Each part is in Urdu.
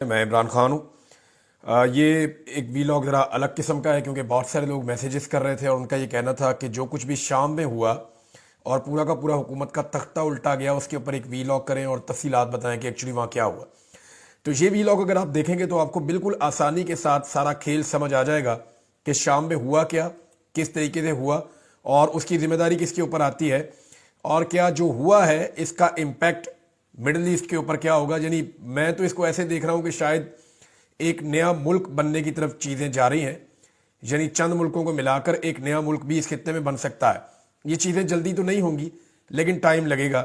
میں عمران خان ہوں۔ یہ ایک ویلاگ ذرا الگ قسم کا ہے کیونکہ بہت سارے لوگ میسیجز کر رہے تھے اور ان کا یہ کہنا تھا کہ جو کچھ بھی شام میں ہوا اور پورا کا پورا حکومت کا تختہ الٹا گیا اس کے اوپر ایک ویلاگ کریں اور تفصیلات بتائیں کہ ایکچولی وہاں کیا ہوا۔ تو یہ ویلاگ اگر آپ دیکھیں گے تو آپ کو بالکل آسانی کے ساتھ سارا کھیل سمجھ آ جائے گا کہ شام میں ہوا کیا، کس طریقے سے ہوا اور اس کی ذمہ داری کس کے اوپر آتی ہے، اور کیا جو ہوا ہے اس کا امپیکٹ مڈل ایسٹ کے اوپر کیا ہوگا۔ یعنی میں تو اس کو ایسے دیکھ رہا ہوں کہ شاید ایک نیا ملک بننے کی طرف چیزیں جا رہی ہیں، یعنی چند ملکوں کو ملا کر ایک نیا ملک بھی اس خطے میں بن سکتا ہے۔ یہ چیزیں جلدی تو نہیں ہوں گی لیکن ٹائم لگے گا۔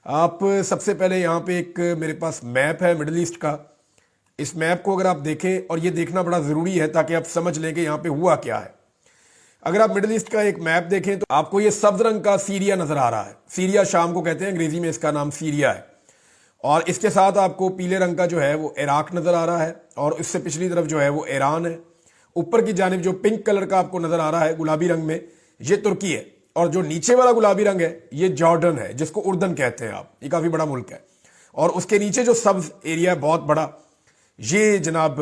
آپ سب سے پہلے یہاں پہ ایک میرے پاس میپ ہے مڈل ایسٹ کا، اس میپ کو اگر آپ دیکھیں، اور یہ دیکھنا بڑا ضروری ہے تاکہ آپ سمجھ لیں کہ یہاں پہ ہوا کیا ہے۔ اگر آپ مڈل ایسٹ کا ایک میپ دیکھیں تو آپ کو یہ سبز رنگ کا سیریا نظر آ رہا ہے۔ سیریا شام کو کہتے ہیں، انگریزی میں اس کا نام سیریا ہے، اور اس کے ساتھ آپ کو پیلے رنگ کا جو ہے وہ عراق نظر آ رہا ہے، اور اس سے پچھلی طرف جو ہے وہ ایران ہے۔ اوپر کی جانب جو پنک کلر کا آپ کو نظر آ رہا ہے گلابی رنگ میں، یہ ترکی ہے، اور جو نیچے والا گلابی رنگ ہے یہ جارڈن ہے، جس کو اردن کہتے ہیں آپ۔ یہ کافی بڑا ملک ہے، اور اس کے نیچے جو سبز ایریا ہے بہت بڑا، یہ جناب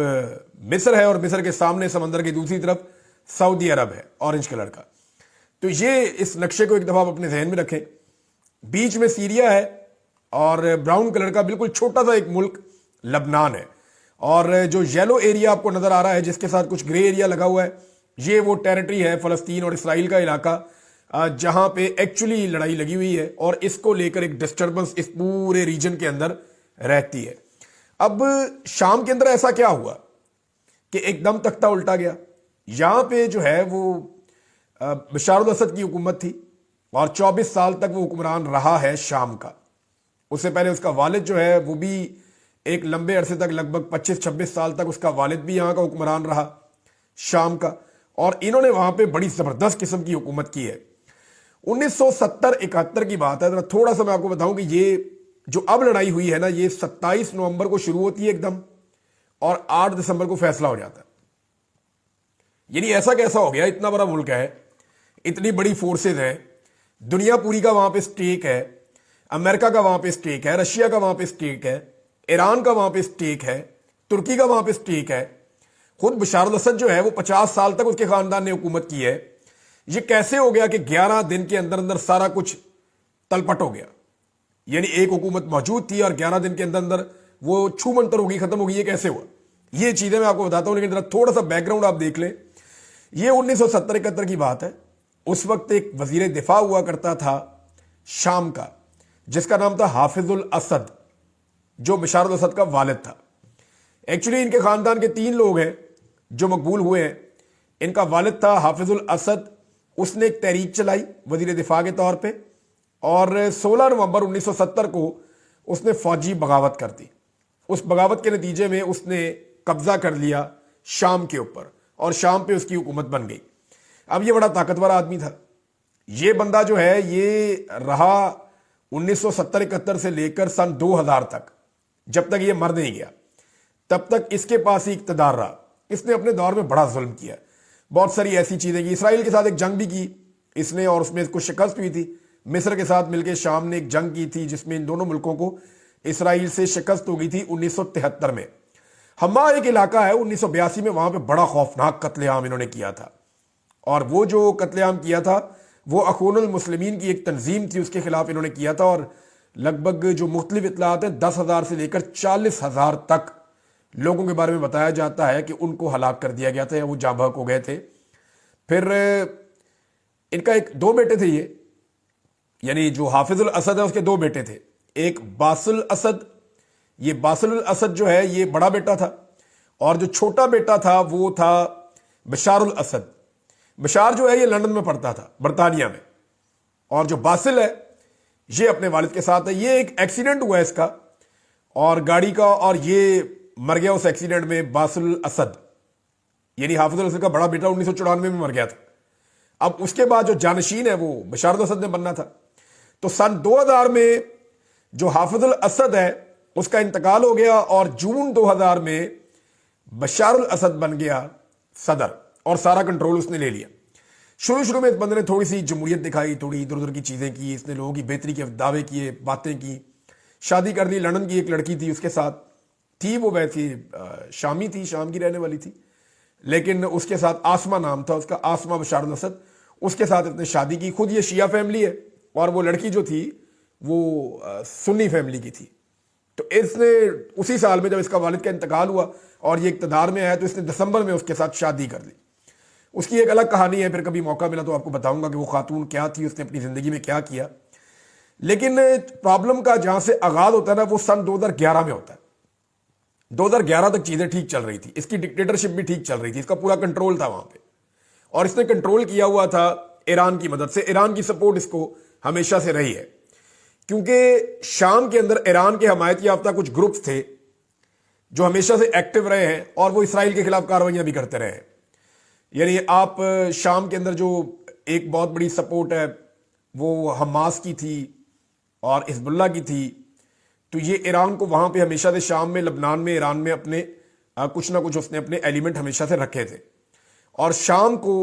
مصر ہے، اور مصر کے سامنے سمندر کی دوسری طرف سعودی عرب ہے اورنج کلر کا۔ تو یہ اس نقشے کو ایک دفعہ آپ اپنے ذہن میں رکھیں۔ بیچ میں سیریا ہے، اور براؤن کلر کا بالکل چھوٹا سا ایک ملک لبنان ہے، اور جو یلو ایریا آپ کو نظر آ رہا ہے جس کے ساتھ کچھ گرے ایریا لگا ہوا ہے، یہ وہ ٹیریٹری ہے فلسطین اور اسرائیل کا علاقہ، جہاں پہ ایکچولی لڑائی لگی ہوئی ہے، اور اس کو لے کر ایک ڈسٹربنس اس پورے ریجن کے اندر رہتی ہے۔ اب شام کے اندر ایسا کیا ہوا کہ ایک دم تختہ الٹا گیا؟ یہاں پہ جو ہے وہ بشار الاسد کی حکومت تھی، اور 24 سال تک وہ حکمران رہا ہے شام کا۔ اس سے پہلے اس کا والد جو ہے وہ بھی ایک لمبے عرصے تک، لگ بھگ 25-26 سال تک اس کا والد بھی یہاں کا حکمران رہا شام کا، اور انہوں نے وہاں پہ بڑی زبردست قسم کی حکومت کی ہے۔ 1970-71 کی بات ہے، ذرا تھوڑا سا میں آپ کو بتاؤں کہ یہ جو اب لڑائی ہوئی ہے نا، یہ 27 نومبر کو شروع ہوتی ہے ایک دم، اور 8 دسمبر کو فیصلہ ہو جاتا ہے۔ یعنی ایسا کیسا ہو گیا؟ اتنا بڑا ملک ہے، اتنی بڑی فورسز ہیں، دنیا پوری کا وہاں پہ سٹیک ہے، امریکہ کا وہاں پہ سٹیک ہے، رشیا کا وہاں پہ سٹیک ہے، ایران کا وہاں پہ سٹیک ہے، ترکی کا وہاں پہ سٹیک ہے۔ خود بشار الاسد جو ہے وہ 50 سال تک اس کے خاندان نے حکومت کی ہے۔ یہ کیسے ہو گیا کہ 11 دن کے اندر اندر سارا کچھ تلپٹ ہو گیا؟ یعنی ایک حکومت موجود تھی اور 11 دن کے اندر اندر وہ چھو منتر ہوگی، ختم ہوگی۔ یہ کیسے ہوا؟ یہ چیزیں میں آپ کو بتاتا ہوں، لیکن ذرا تھوڑا سا بیک گراؤنڈ آپ دیکھ لیں۔ یہ 1970-71 کی بات ہے۔ اس وقت ایک وزیر دفاع ہوا کرتا تھا شام کا، جس کا نام تھا حافظ الاسد، جو بشار الاسد کا والد تھا۔ ایکچولی ان کے خاندان کے 3 لوگ ہیں جو مقبول ہوئے ہیں۔ ان کا والد تھا حافظ الاسد، اس نے ایک تحریک چلائی وزیر دفاع کے طور پہ، اور 16 نومبر 1970 کو اس نے فوجی بغاوت کر دی۔ اس بغاوت کے نتیجے میں اس نے قبضہ کر لیا شام کے اوپر، اور شام پہ اس کی حکومت بن گئی۔ اب یہ بڑا طاقتور آدمی تھا۔ یہ بندہ جو ہے یہ رہا 1970-71 سے لے کر سن 2000 تک، جب تک یہ مر نہیں گیا تب تک اس کے پاس ہی اقتدار رہا۔ اس نے اپنے دور میں بڑا ظلم کیا، بہت ساری ایسی چیزیں کی۔ اسرائیل کے ساتھ ایک جنگ بھی کی اس نے، اور اس میں اس کو شکست ہوئی تھی۔ مصر کے ساتھ مل کے شام نے ایک جنگ کی تھی جس میں ان دونوں ملکوں کو اسرائیل سے شکست ہو گئی تھی 1973 میں۔ ہما ایک علاقہ ہے 1982 میں، وہاں پہ بڑا خوفناک قتل عام انہوں نے کیا تھا، اور وہ جو قتل عام کیا تھا وہ اخوان المسلمین کی ایک تنظیم تھی، اس کے خلاف انہوں نے کیا تھا، اور لگ بھگ جو مختلف اطلاعات ہیں 10,000 سے لے کر 40,000 تک لوگوں کے بارے میں بتایا جاتا ہے کہ ان کو ہلاک کر دیا گیا تھا یا وہ جاں بحق ہو گئے تھے۔ پھر ان کا 2 بیٹے تھے، یہ یعنی جو حافظ الاسد ہے اس کے 2 بیٹے تھے۔ ایک باسل اسد، یہ باسل الاسد جو ہے یہ بڑا بیٹا تھا، اور جو چھوٹا بیٹا تھا وہ تھا بشار الاسد۔ بشار جو ہے یہ لندن میں پڑھتا تھا، برطانیہ میں، اور جو باسل ہے یہ اپنے والد کے ساتھ ہے۔ یہ ایک ایکسیڈنٹ ہوا ہے اس کا اور گاڑی کا، اور یہ مر گیا اس ایکسیڈنٹ میں باسل الاسد، یعنی حافظ الاسد کا بڑا بیٹا 1994 میں مر گیا تھا۔ اب اس کے بعد جو جانشین ہے وہ بشار الاسد نے بننا تھا۔ تو سن 2000 میں جو حافظ الاسد ہے اس کا انتقال ہو گیا، اور جون 2000 میں بشار الاسد بن گیا صدر، اور سارا کنٹرول اس نے لے لیا۔ شروع میں اس بندے نے تھوڑی سی جمہوریت دکھائی، تھوڑی ادھر ادھر کی چیزیں کی، اس نے لوگوں کی بہتری کے دعوے کیے، باتیں کی، شادی کر لی، لندن کی ایک لڑکی تھی اس کے ساتھ، تھی وہ ویسی شامی تھی, شام کی رہنے والی تھی, لیکن اس کے ساتھ آسما نام تھا اس کا, آسما بشار الاسد. اس کے ساتھ اس نے شادی کی. خود یہ شیعہ فیملی ہے اور وہ لڑکی جو تھی وہ سنی فیملی کی تھی. تو اس نے اسی سال میں جب اس کا والد کا انتقال ہوا اور یہ اقتدار میں آیا تو اس نے دسمبر میں اس کے ساتھ شادی کر لی. اس کی ایک الگ کہانی ہے, پھر کبھی موقع ملا تو آپ کو بتاؤں گا کہ وہ خاتون کیا تھی, اس نے اپنی زندگی میں کیا کیا. لیکن پرابلم کا جہاں سے آغاز ہوتا ہے نا وہ سن 2011 میں ہوتا ہے. 2011 تک چیزیں ٹھیک چل رہی تھی, اس کی ڈکٹیٹرشپ بھی ٹھیک چل رہی تھی, اس کا پورا کنٹرول تھا وہاں پہ, اور اس نے کنٹرول کیا ہوا تھا ایران کی مدد سے. ایران کی سپورٹ اس کو ہمیشہ سے رہی ہے, کیونکہ شام کے اندر ایران کے حمایت یافتہ کچھ گروپس تھے جو ہمیشہ سے ایکٹیو رہے ہیں اور وہ اسرائیل کے خلاف کارروائیاں بھی کرتے رہے ہیں. یعنی آپ شام کے اندر جو ایک بہت بڑی سپورٹ ہے وہ حماس کی تھی اور حزب اللہ کی تھی, تو یہ ایران کو وہاں پہ ہمیشہ سے شام میں, لبنان میں, ایران میں اپنے کچھ نہ کچھ اس نے اپنے ایلیمنٹ ہمیشہ سے رکھے تھے. اور شام کو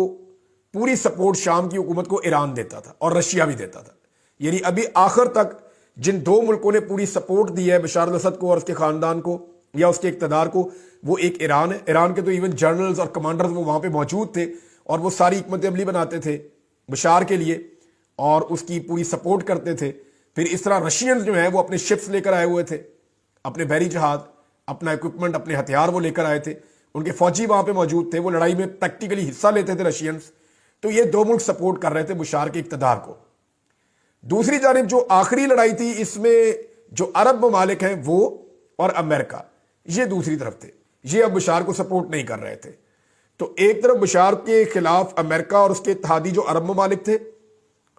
پوری سپورٹ شام کی حکومت کو ایران دیتا تھا اور رشیا بھی دیتا تھا. یعنی ابھی آخر تک جن دو ملکوں نے پوری سپورٹ دی ہے بشار الاسد کو اور اس کے خاندان کو یا اس کے اقتدار کو, وہ ایک ایران ہے. ایران کے تو ایون جنرلز اور کمانڈرز وہ وہاں پہ موجود تھے اور وہ ساری حکمت عملی بناتے تھے بشار کے لیے اور اس کی پوری سپورٹ کرتے تھے. پھر اس طرح رشینز جو ہیں وہ اپنے شپس لے کر آئے ہوئے تھے, اپنے بحری جہاز, اپنا اکوپمنٹ, اپنے ہتھیار وہ لے کر آئے تھے. ان کے فوجی وہاں پہ موجود تھے, وہ لڑائی میں پریکٹیکلی حصہ لیتے تھے رشینز. تو یہ دو ملک سپورٹ کر رہے تھے بشار کے اقتدار کو. دوسری جانب جو آخری لڑائی تھی اس میں جو عرب ممالک ہیں وہ اور امریکہ, یہ دوسری طرف تھے, یہ اب بشار کو سپورٹ نہیں کر رہے تھے. تو ایک طرف بشار کے خلاف امریکہ اور اس کے اتحادی جو عرب ممالک تھے,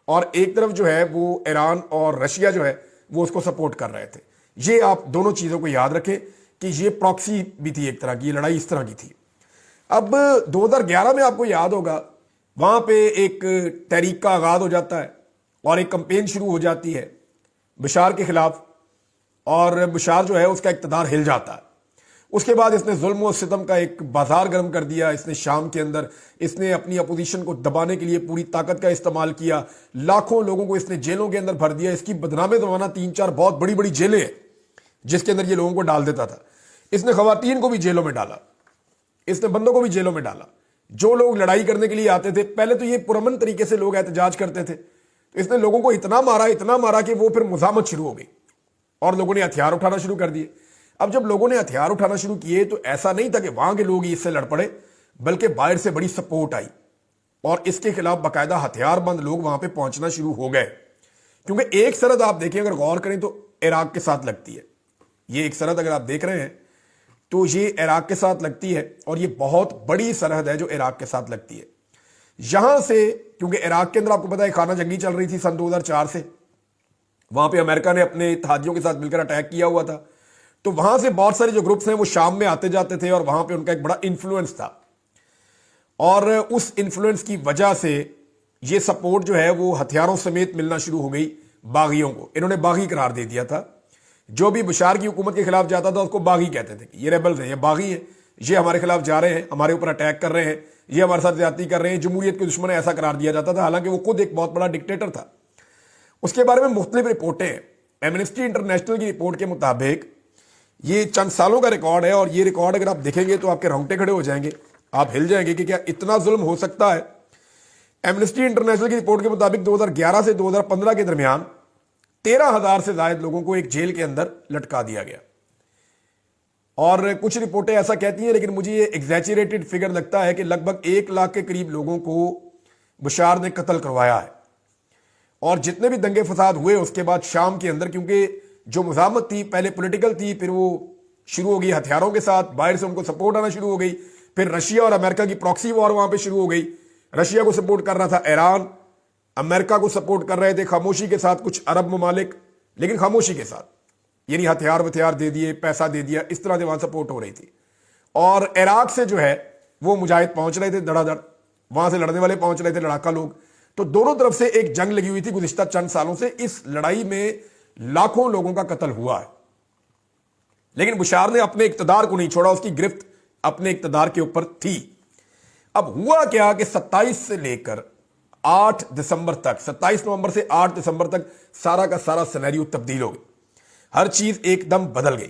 اور ایک طرف جو ہے وہ ایران اور رشیا جو ہے وہ اس کو سپورٹ کر رہے تھے. یہ آپ دونوں چیزوں کو یاد رکھیں کہ یہ پراکسی بھی تھی ایک طرح کی, یہ لڑائی اس طرح کی تھی. اب 2011 میں آپ کو یاد ہوگا وہاں پہ ایک تحریک کا آغاز ہو جاتا ہے اور ایک کمپین شروع ہو جاتی ہے بشار کے خلاف, اور بشار جو ہے اس کا اقتدار ہل جاتا ہے. اس کے بعد اس نے ظلم و ستم کا ایک بازار گرم کر دیا. اس نے شام کے اندر اس نے اپنی اپوزیشن کو دبانے کے لیے پوری طاقت کا استعمال کیا. لاکھوں لوگوں کو اس نے جیلوں کے اندر بھر دیا. اس کی بدنام زمانہ 3-4 بہت بڑی بڑی جیلیں ہیں جس کے اندر یہ لوگوں کو ڈال دیتا تھا. اس نے خواتین کو بھی جیلوں میں ڈالا, اس نے بندوں کو بھی جیلوں میں ڈالا. جو لوگ لڑائی کرنے کے لیے آتے تھے, پہلے تو یہ پرامن طریقے سے لوگ احتجاج کرتے تھے, تو اس نے لوگوں کو اتنا مارا کہ وہ پھر مزاحمت شروع ہو گئی اور لوگوں نے ہتھیار اٹھانا شروع کر دیے. اب جب لوگوں نے ہتھیار اٹھانا شروع کیے تو ایسا نہیں تھا کہ وہاں کے لوگ اس سے لڑ پڑے, بلکہ باہر سے بڑی سپورٹ آئی اور اس کے خلاف باقاعدہ ہتھیار بند لوگ وہاں پہ پہنچنا شروع ہو گئے. کیونکہ ایک سرحد آپ دیکھیں, اگر غور کریں تو عراق کے ساتھ لگتی ہے. یہ ایک سرحد اگر آپ دیکھ رہے ہیں تو یہ عراق کے ساتھ لگتی ہے, اور یہ بہت بڑی سرحد ہے جو عراق کے ساتھ لگتی ہے. یہاں سے کیونکہ عراق کے اندر آپ کو پتا ہے خانہ جنگی چل رہی تھی سن 2004 سے, وہاں پہ امریکہ نے اپنے اتحادیوں کے ساتھ مل کر اٹیک کیا ہوا تھا. تو وہاں سے بہت سارے جو گروپس ہیں وہ شام میں آتے جاتے تھے اور وہاں پہ ان کا ایک بڑا انفلوئنس تھا, اور اس انفلوئنس کی وجہ سے یہ سپورٹ جو ہے وہ ہتھیاروں سمیت ملنا شروع ہو گئی باغیوں کو. انہوں نے باغی قرار دے دیا تھا. جو بھی بشار کی حکومت کے خلاف جاتا تھا اس کو باغی کہتے تھے کہ یہ ریبلز ہیں, یہ باغی ہیں, یہ ہمارے خلاف جا رہے ہیں, ہمارے اوپر اٹیک کر رہے ہیں, یہ ہمارے ساتھ زیادتی کر رہے ہیں, جمہوریت کے دشمن ایسا قرار دیا جاتا تھا, حالانکہ وہ خود ایک بہت بڑا ڈکٹیٹر تھا. اس کے بارے میں مختلف رپورٹیں ہیں. ایمنسٹی انٹرنیشنل کی رپورٹ کے مطابق یہ چند سالوں کا ریکارڈ ہے, اور یہ ریکارڈ اگر آپ دیکھیں گے تو آپ کے رونگٹے کھڑے ہو جائیں گے, آپ ہل جائیں گے کہ کیا اتنا ظلم ہو سکتا ہے. ایمنسٹی انٹرنیشنل کی رپورٹ کے مطابق 2011 سے 2015 کے درمیان 13,000 سے زائد لوگوں کو ایک جیل کے اندر لٹکا دیا گیا. اور کچھ رپورٹیں ایسا کہتی ہیں, لیکن مجھے یہ ایگزیچریٹڈ فگر لگتا ہے کہ لگ بھگ 1 لاکھ کے قریب لوگوں کو بشار نے قتل کروایا ہے. اور جتنے بھی دنگے فساد ہوئے اس کے بعد شام کے اندر, کیونکہ جو مزاحمت تھی پہلے پولیٹیکل تھی, پھر وہ شروع ہو گئی ہتھیاروں کے ساتھ, باہر سے ان کو سپورٹ آنا شروع ہو گئی, پھر رشیا اور امریکہ کی پراکسی وار وہاں پہ شروع ہو گئی. رشیا کو سپورٹ کر رہا تھا ایران, امریکہ کو سپورٹ کر رہے تھے خاموشی کے ساتھ کچھ عرب ممالک, لیکن خاموشی کے ساتھ, یعنی ہتھیار دے دیے, پیسہ دے دیا, اس طرح سے وہاں سپورٹ ہو رہی تھی. اور عراق سے جو ہے وہ مجاہد پہنچ رہے تھے دڑا دڑ, وہاں سے لڑنے والے پہنچ رہے تھے, لڑاکا لوگ. تو دونوں طرف سے ایک جنگ لگی ہوئی تھی گزشتہ چند سالوں سے. اس لڑائی میں لاکھوں لوگوں کا قتل ہوا ہے, لیکن بشار نے اپنے اقتدار کو نہیں چھوڑا, اس کی گرفت اپنے اقتدار کے اوپر تھی. اب ہوا کیا کہ 27 سے لے کر 8 دسمبر تک, 27 نومبر سے 8 دسمبر تک سارا کا سارا سینیریو تبدیل ہو گئی, ہر چیز ایک دم بدل گئی.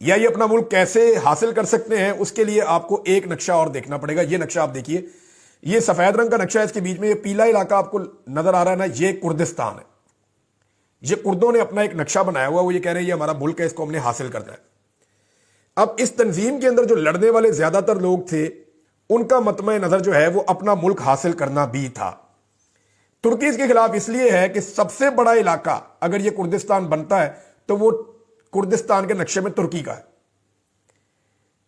یا یہ اپنا ملک کیسے حاصل کر سکتے ہیں، اس کے لیے آپ کو ایک نقشہ اور دیکھنا پڑے گا. یہ نقشہ آپ دیکھیے، یہ سفید رنگ کا نقشہ ہے، اس کے بیچ میں یہ پیلا علاقہ آپ کو نظر آ رہا ہے نا، یہ کردستان ہے. یہ کردوں نے اپنا ایک نقشہ بنایا ہوا، وہ یہ کہہ رہے ہیں یہ ہمارا ملک ہے، اس کو ہم نے حاصل کرنا ہے. اب اس تنظیم کے اندر جو لڑنے والے زیادہ تر لوگ تھے، ان کا مطمع نظر جو ہے وہ اپنا ملک حاصل کرنا بھی تھا. ترکی اس کے خلاف اس لیے ہے کہ سب سے بڑا علاقہ اگر یہ کردستان بنتا ہے تو وہ کردستان کے نقشے میں ترکی کا ہے.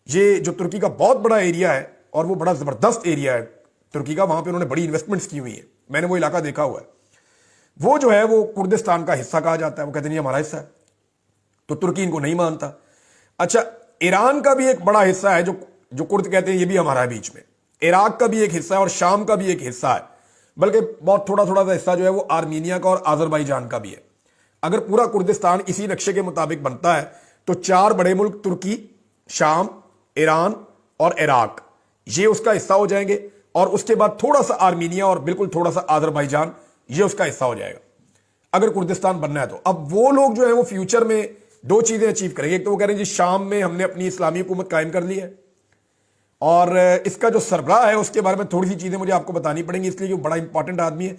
یہ جو ترکی کا بہت بڑا ایریا ہے اور وہ بڑا زبردست ایریا ہے ترکی کا، وہاں پہ انہوں نے بڑی انویسٹمنٹس کی ہوئی ہیں، میں نے وہ علاقہ دیکھا ہوا ہے. وہ جو ہے وہ کردستان کا حصہ کہا جاتا ہے، وہ کہتے ہیں یہ ہمارا حصہ ہے، تو ترکی ان کو نہیں مانتا. اچھا، ایران کا بھی ایک بڑا حصہ ہے جو کرد کہتے ہیں یہ بھی ہمارا ہے بیچ میں. عراق کا بھی ایک حصہ ہے اور شام کا بھی ایک حصہ ہے، بلکہ بہت تھوڑا تھوڑا سا حصہ جو ہے وہ آرمینیا کا اور آذربائیجان کا بھی ہے. اگر پورا کردستان اسی نقشے کے مطابق بنتا ہے تو 4 بڑے ملک ترکی، شام، ایران اور عراق یہ اس کا حصہ ہو جائیں گے، اور اس کے بعد تھوڑا سا آرمینیا اور بالکل تھوڑا سا آذربائیجان یہ اس کا حصہ ہو جائے گا اگر کردستان بننا ہے تو. اب وہ لوگ جو ہیں وہ فیوچر میں 2 چیزیں اچیو کریں گے. ایک تو وہ کہہ رہے ہیں جی شام میں ہم نے اپنی اسلامی حکومت قائم کر لی ہے، اور اس کا جو سربراہ ہے اس کے بارے میں تھوڑی سی چیزیں مجھے آپ کو بتانی پڑیں گی، اس لیے کہ وہ بڑا امپورٹنٹ آدمی ہے.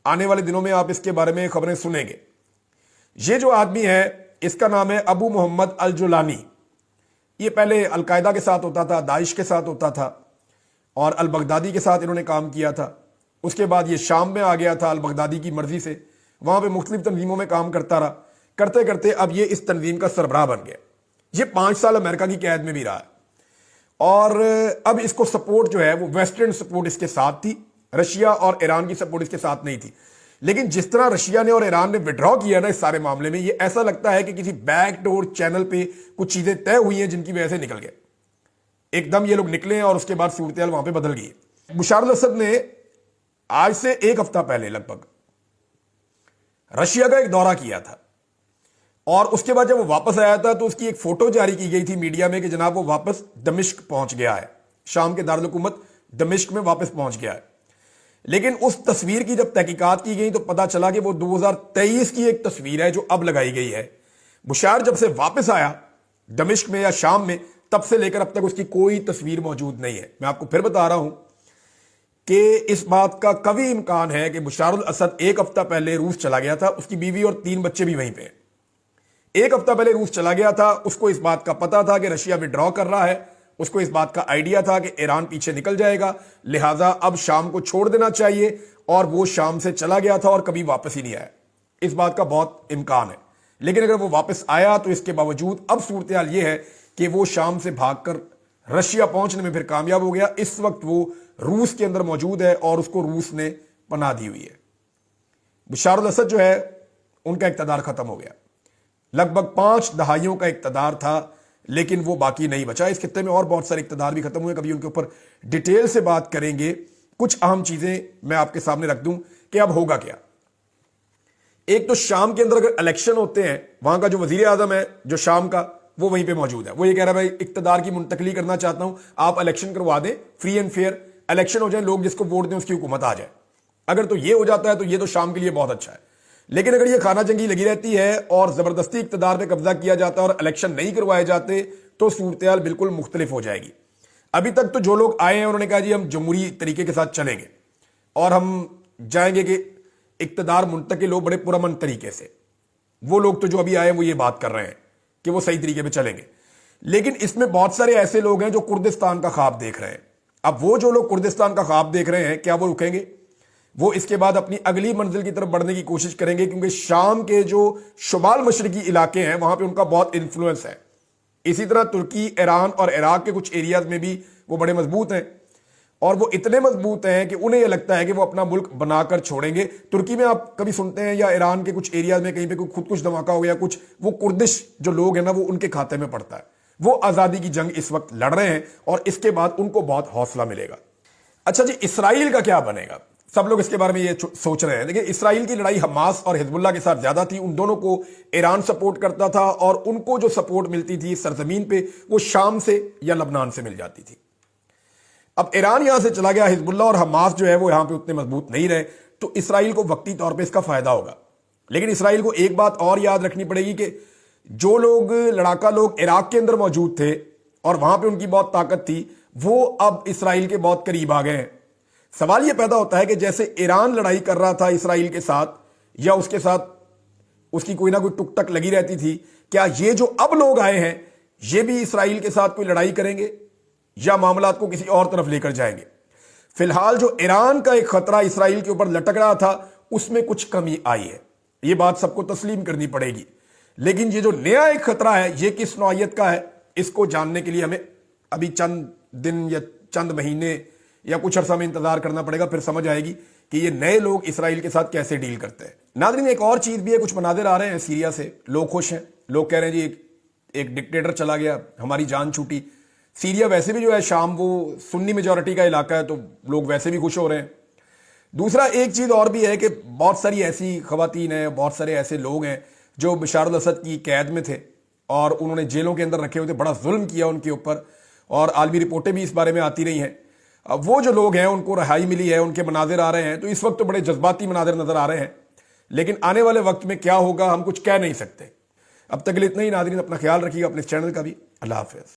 آنے والے دنوں میں آپ اس کے بارے میں خبریں سنیں گے. یہ جو آدمی ہے اس کا نام ہے ابو محمد الجولانی. یہ پہلے القاعدہ کے ساتھ ہوتا تھا، داعش کے ساتھ ہوتا تھا، اور البغدادی کے ساتھ انہوں نے کام کیا تھا. اس کے بعد یہ شام میں آ گیا تھا البغدادی کی مرضی سے، وہاں پہ مختلف تنظیموں میں کام کرتا رہا. کرتے کرتے اب یہ اس تنظیم کا سربراہ بن گیا. یہ 5 سال امریکہ کی قید میں بھی رہا ہے، اور اب اس کو سپورٹ جو ہے وہ ویسٹرن سپورٹ اس کے ساتھ تھی، رشیا اور ایران کی سپورٹ اس کے ساتھ نہیں تھی. لیکن جس طرح رشیا نے اور ایران نے وڈرا کیا نا اس سارے معاملے میں، یہ ایسا لگتا ہے کہ کسی بیک ڈور چینل پہ کچھ چیزیں طے ہوئی ہیں جن کی وجہ سے نکل گئے. ایک دم یہ لوگ نکلے ہیں اور اس کے بعد صورتحال وہاں پہ بدل گئی. بشار الاسد نے آج سے 1 ہفتہ پہلے لگ بھگ رشیا کا ایک دورہ کیا تھا، اور اس کے بعد جب وہ واپس آیا تھا تو اس کی ایک فوٹو جاری کی گئی تھی میڈیا میں کہ جناب وہ واپس دمشق پہنچ گیا ہے، شام کے دارالحکومت دمشق میں واپس پہنچ گیا ہے. لیکن اس تصویر کی جب تحقیقات کی گئی تو پتا چلا کہ وہ 2023 کی ایک تصویر ہے جو اب لگائی گئی ہے. بشار جب سے واپس آیا دمشق میں یا شام میں، تب سے لے کر اب تک اس کی کوئی تصویر موجود نہیں ہے. میں آپ کو پھر بتا رہا ہوں کہ اس بات کا قوی امکان ہے کہ بشار الاسد 1 ہفتہ پہلے روس چلا گیا تھا، اس کی بیوی اور 3 بچے بھی وہیں پہ ہیں. 1 ہفتہ پہلے روس چلا گیا تھا، اس کو اس بات کا پتا تھا کہ رشیا وڈرا کر رہا ہے، اس کو اس بات کا آئیڈیا تھا کہ ایران پیچھے نکل جائے گا، لہٰذا اب شام کو چھوڑ دینا چاہیے، اور وہ شام سے چلا گیا تھا اور کبھی واپس ہی نہیں آیا. اس بات کا بہت امکان ہے. لیکن اگر وہ واپس آیا تو اس کے باوجود اب صورتحال یہ ہے کہ وہ شام سے بھاگ کر رشیا پہنچنے میں پھر کامیاب ہو گیا. اس وقت وہ روس کے اندر موجود ہے اور اس کو روس نے پناہ دی ہوئی ہے. بشار الاسد جو ہے ان کا اقتدار ختم ہو گیا. لگ بھگ 5 دہائیوں کا اقتدار تھا، لیکن وہ باقی نہیں بچا. اس خطے میں اور بہت سارے اقتدار بھی ختم ہوئے، کبھی ان کے اوپر ڈیٹیل سے بات کریں گے. کچھ اہم چیزیں میں آپ کے سامنے رکھ دوں کہ اب ہوگا کیا. ایک تو شام کے اندر اگر الیکشن ہوتے ہیں، وہاں کا جو وزیر اعظم ہے جو شام کا، وہ وہیں پہ موجود ہے. وہ یہ کہہ رہا ہے بھائی اقتدار کی منتقلی کرنا چاہتا ہوں، آپ الیکشن کروا دیں، فری اینڈ فیئر الیکشن ہو جائیں، لوگ جس کو ووٹ دیں اس کی حکومت آ جائے. اگر تو یہ ہو جاتا ہے تو یہ تو شام کے لیے بہت اچھا ہے. لیکن اگر یہ خانہ جنگی لگی رہتی ہے اور زبردستی اقتدار پہ قبضہ کیا جاتا ہے اور الیکشن نہیں کروائے جاتے تو صورتحال بالکل مختلف ہو جائے گی. ابھی تک تو جو لوگ آئے ہیں انہوں نے کہا جی ہم جمہوری طریقے کے ساتھ چلیں گے اور ہم جائیں گے کہ اقتدار منتقل ہو بڑے پرامن طریقے سے. وہ لوگ تو جو ابھی آئے وہ یہ بات کر رہے ہیں کہ وہ صحیح طریقے پہ چلیں گے. لیکن اس میں بہت سارے ایسے لوگ ہیں جو کردستان کا خواب دیکھ رہے ہیں. اب وہ جو لوگ کردستان کا خواب دیکھ رہے ہیں، کیا وہ رکیں گے؟ وہ اس کے بعد اپنی اگلی منزل کی طرف بڑھنے کی کوشش کریں گے، کیونکہ شام کے جو شمال مشرقی علاقے ہیں وہاں پہ ان کا بہت انفلوئنس ہے. اسی طرح ترکی، ایران اور عراق کے کچھ ایریاز میں بھی وہ بڑے مضبوط ہیں، اور وہ اتنے مضبوط ہیں کہ انہیں یہ لگتا ہے کہ وہ اپنا ملک بنا کر چھوڑیں گے. ترکی میں آپ کبھی سنتے ہیں یا ایران کے کچھ ایریاز میں کہیں پہ کوئی خود کچھ دھماکہ ہو گیا کچھ، وہ کردش جو لوگ ہیں نا وہ ان کے کھاتے میں پڑتا ہے. وہ آزادی کی جنگ اس وقت لڑ رہے ہیں اور اس کے بعد ان کو بہت حوصلہ ملے گا. اچھا جی، اسرائیل کا کیا بنے گا؟ سب لوگ اس کے بارے میں یہ سوچ رہے ہیں. دیکھیں، اسرائیل کی لڑائی حماس اور حزب اللہ کے ساتھ زیادہ تھی. ان دونوں کو ایران سپورٹ کرتا تھا، اور ان کو جو سپورٹ ملتی تھی سرزمین پہ وہ شام سے یا لبنان سے مل جاتی تھی. اب ایران یہاں سے چلا گیا، حزب اللہ اور حماس جو ہے وہ یہاں پہ اتنے مضبوط نہیں رہے، تو اسرائیل کو وقتی طور پہ اس کا فائدہ ہوگا. لیکن اسرائیل کو ایک بات اور یاد رکھنی پڑے گی کہ جو لوگ لڑاکا لوگ عراق کے اندر موجود تھے اور وہاں پہ ان کی بہت طاقت تھی، وہ اب اسرائیل کے بہت قریب آ گئے ہیں۔ سوال یہ پیدا ہوتا ہے کہ جیسے ایران لڑائی کر رہا تھا اسرائیل کے ساتھ، یا اس کے ساتھ اس کی کوئی نہ کوئی ٹک ٹک لگی رہتی تھی، کیا یہ جو اب لوگ آئے ہیں یہ بھی اسرائیل کے ساتھ کوئی لڑائی کریں گے یا معاملات کو کسی اور طرف لے کر جائیں گے؟ فی الحال جو ایران کا ایک خطرہ اسرائیل کے اوپر لٹک رہا تھا اس میں کچھ کمی آئی ہے، یہ بات سب کو تسلیم کرنی پڑے گی۔ لیکن یہ جو نیا ایک خطرہ ہے یہ کس نوعیت کا ہے، اس کو جاننے کے لیے ہمیں ابھی چند دن یا چند مہینے یا کچھ عرصہ میں انتظار کرنا پڑے گا، پھر سمجھ آئے گی کہ یہ نئے لوگ اسرائیل کے ساتھ کیسے ڈیل کرتے ہیں۔ ناظرین، ایک اور چیز بھی ہے، کچھ مناظر آ رہے ہیں سیریا سے، لوگ خوش ہیں، لوگ کہہ رہے ہیں جی ایک ڈکٹیٹر چلا گیا، ہماری جان چھوٹی۔ سیریا ویسے بھی جو ہے شام وہ سنی میجورٹی کا علاقہ ہے، تو لوگ ویسے بھی خوش ہو رہے ہیں۔ دوسرا ایک چیز اور بھی ہے کہ بہت ساری ایسی خواتین ہیں، بہت سارے ایسے لوگ ہیں جو بشار الاسد کی قید میں تھے اور انہوں نے جیلوں کے اندر رکھے ہوئے تھے، بڑا ظلم کیا ان کے اوپر، اور عالمی رپورٹیں بھی اس بارے میں آتی رہی ہیں۔ اب وہ جو لوگ ہیں ان کو رہائی ملی ہے، ان کے مناظر آ رہے ہیں، تو اس وقت تو بڑے جذباتی مناظر نظر آ رہے ہیں، لیکن آنے والے وقت میں کیا ہوگا ہم کچھ کہہ نہیں سکتے۔ اب تک اتنا ہی ناظرین، اپنا خیال رکھیے گا، اپنے چینل کا بھی۔ اللہ حافظ۔